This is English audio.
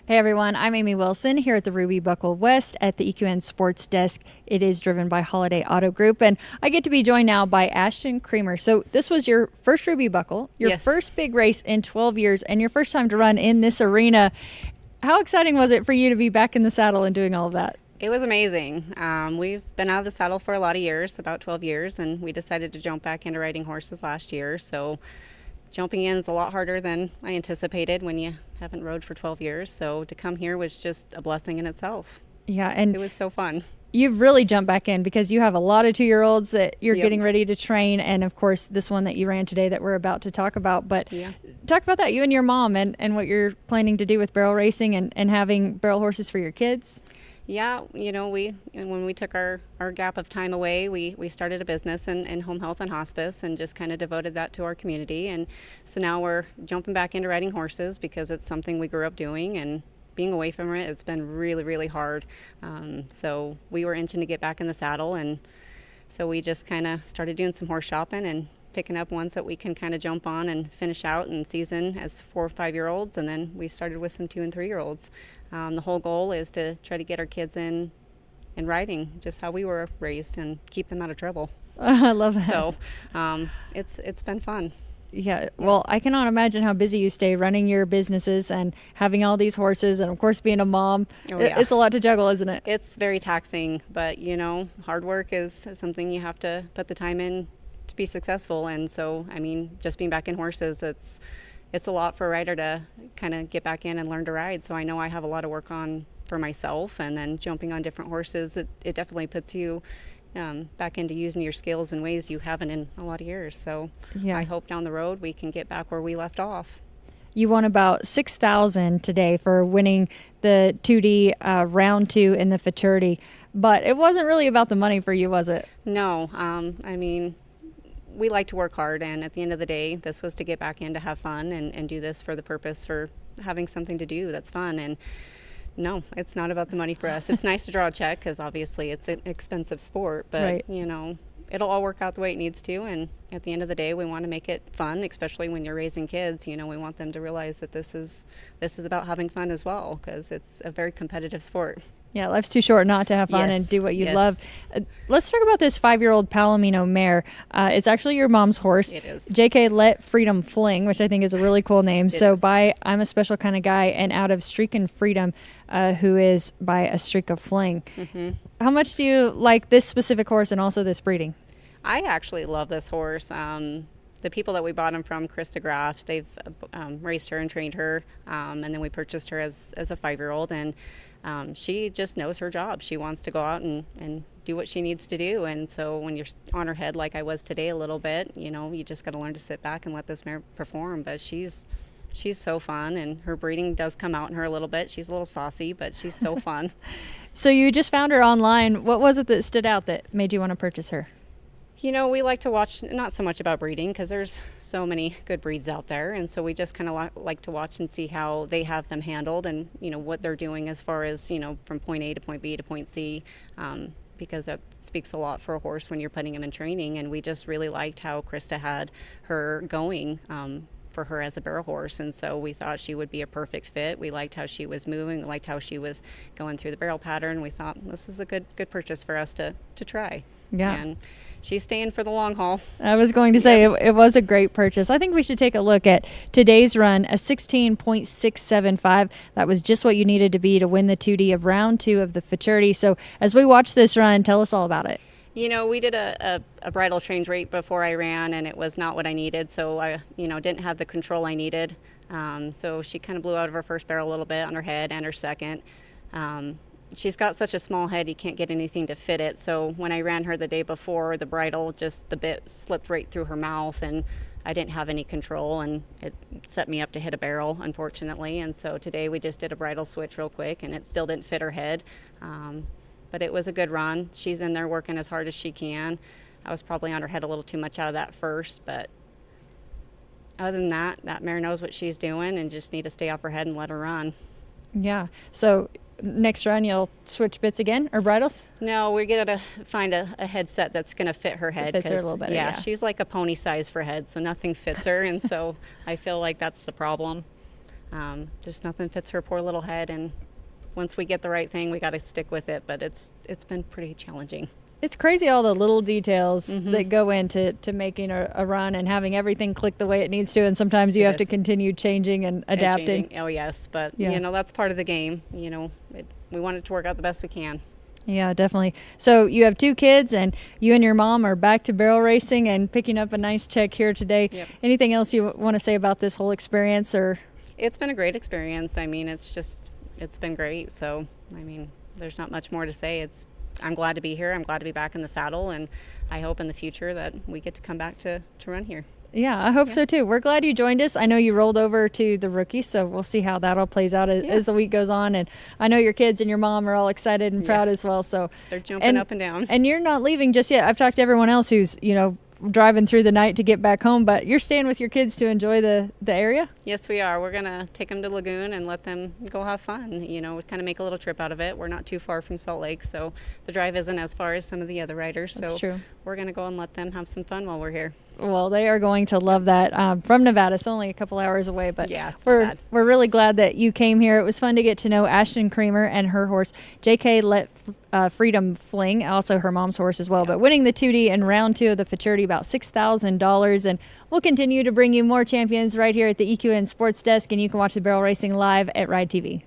Hey everyone, I'm Amy Wilson here at the Ruby Buckle West at the EQN Sports Desk. It is driven by Holiday Auto Group, and I get to be joined now by Ashtyn Creamer. So this was your first Ruby Buckle, your Yes. first big race in 12 years, and your first time to run in this arena. How exciting was it for you to be back in the saddle and doing all of that? It was amazing. We've been out of the saddle for a lot of years, about 12 years, and we decided to jump back into riding horses last year. So jumping in is a lot harder than I anticipated when you haven't rode for 12 years. So to come here was just a blessing in itself. Yeah, and It was so fun. you've really jumped back in because you have a lot of 2-year-olds that you're Yep. getting ready to train, and of course this one that you ran today that we're about to talk about. But Yeah. talk about that, you and your mom, and what you're planning to do with barrel racing and having barrel horses for your kids. Yeah, when we took our gap of time away, we started a business in home health and hospice and just kind of devoted that to our community. And so now we're jumping back into riding horses because it's something we grew up doing, and being away from it, it's been really, really hard. So we were itching to get back in the saddle, and so we just kind of started doing some horse shopping and picking up ones that we can kind of jump on and finish out in season as 4 or 5-year-olds, and then we started with some 2 and 3-year-olds. The whole goal is to try to get our kids in riding just how we were raised and keep them out of trouble. I love that. So it's been fun. Yeah, well, I cannot imagine how busy you stay running your businesses and having all these horses, and of course being a mom. Oh, yeah. It's a lot to juggle, isn't it? It's very taxing, but hard work is something you have to put the time in to be successful. And so, just being back in horses, it's a lot for a rider to kind of get back in and learn to ride. So I know I have a lot of work on for myself, and then jumping on different horses, it definitely puts you back into using your skills in ways you haven't in a lot of years. So Yeah. I hope down the road we can get back where we left off. You won about $6,000 today for winning the 2D round 2 in the Futurity, but it wasn't really about the money for you, was it? No, we like to work hard, and at the end of the day, this was to get back in to have fun and do this for the purpose for having something to do that's fun. And no, it's not about the money for us. It's nice to draw a check because obviously it's an expensive sport, but Right. It'll all work out the way it needs to. And at the end of the day, we want to make it fun, especially when you're raising kids. We want them to realize that this is about having fun as well, because it's a very competitive sport. Yeah, life's too short not to have fun Yes, and do what you yes. love. Let's talk about this 5-year-old Palomino mare. It's actually your mom's horse. It is. JK Let Freedom Fling, which I think is a really cool name. So is. by I'm a Special Kind of Guy, and out of STREAKIN FREEDOM, who is by A Streak of Fling. Mm-hmm. How much do you like this specific horse and also this breeding? I actually love this horse. The people that we bought him from, Krista Graff, they've raised her and trained her, and then we purchased her as a 5-year-old, and she just knows her job. She wants to go out and do what she needs to do. And so when you're on her head like I was today a little bit, you just got to learn to sit back and let this mare perform. But she's so fun, and her breeding does come out in her a little bit. She's a little saucy, but she's so fun. So you just found her online. What was it that stood out that made you want to purchase her? We like to watch, not so much about breeding because there's so many good breeds out there, and so we just kind of like to watch and see how they have them handled, and what they're doing as far as from point A to point B to point C, because that speaks a lot for a horse when you're putting him in training. And we just really liked how Krista had her going for her as a barrel horse, and so we thought she would be a perfect fit. We liked how she was moving, we liked how she was going through the barrel pattern. We thought this is a good purchase for us to try. Yeah. And she's staying for the long haul. I was going to say it was a great purchase. I think we should take a look at today's run, a 16.675. That was just what you needed to be to win the 2D of round 2 of the Futurity. So as we watch this run, tell us all about it. We did a bridle change rate before I ran, and it was not what I needed. So I, didn't have the control I needed. So she kind of blew out of her first barrel a little bit on her head and her second. She's got such a small head, you can't get anything to fit it. So when I ran her the day before, the bridle, just the bit slipped right through her mouth, and I didn't have any control, and it set me up to hit a barrel, unfortunately. And so today we just did a bridle switch real quick, and it still didn't fit her head. But it was a good run. She's in there working as hard as she can. I was probably on her head a little too much out of that first, but other than that mare knows what she's doing, and just need to stay off her head and let her run. Yeah. So next run, you'll switch bits again or bridles? No, we're going to find a headset that's going to fit her head. Fits her a little better, yeah. She's like a pony size for head, so nothing fits her, and so I feel like that's the problem. Just nothing fits her poor little head, and once we get the right thing, we got to stick with it. But it's been pretty challenging. It's crazy all the little details that go into making a run and having everything click the way it needs to. And sometimes you have to continue changing and adapting. Oh, yes. But, you know, that's part of the game. You know, we want it to work out the best we can. Yeah, definitely. So you have 2 kids, and you and your mom are back to barrel racing and picking up a nice check here today. Yep. Anything else you want to say about this whole experience? Or It's been a great experience. I mean, it's been great. So, I mean, there's not much more to say. I'm glad to be here. I'm glad to be back in the saddle, and I hope in the future that we get to come back to run here. Yeah, I hope so too. We're glad you joined us. I know you rolled over to the rookies, so we'll see how that all plays out as the week goes on. And I know your kids and your mom are all excited and proud as well. So they're jumping up and down. And you're not leaving just yet. I've talked to everyone else who's, you know, driving through the night to get back home, but you're staying with your kids to enjoy the area? Yes, we are. We're going to take them to Lagoon and let them go have fun. You know, kind of make a little trip out of it. We're not too far from Salt Lake, so the drive isn't as far as some of the other riders. That's true. We're going to go and let them have some fun while we're here. Well, they are going to love that. From Nevada, it's only a couple hours away, but yeah, it's not bad. We're really glad that you came here. It was fun to get to know Ashtyn Creamer and her horse, JK Let Freedom Fling, also her mom's horse as well. But winning the 2D in round 2 of the Futurity, about $6,000. And we'll continue to bring you more champions right here at the EQN Sports Desk, and you can watch the barrel racing live at Ride TV.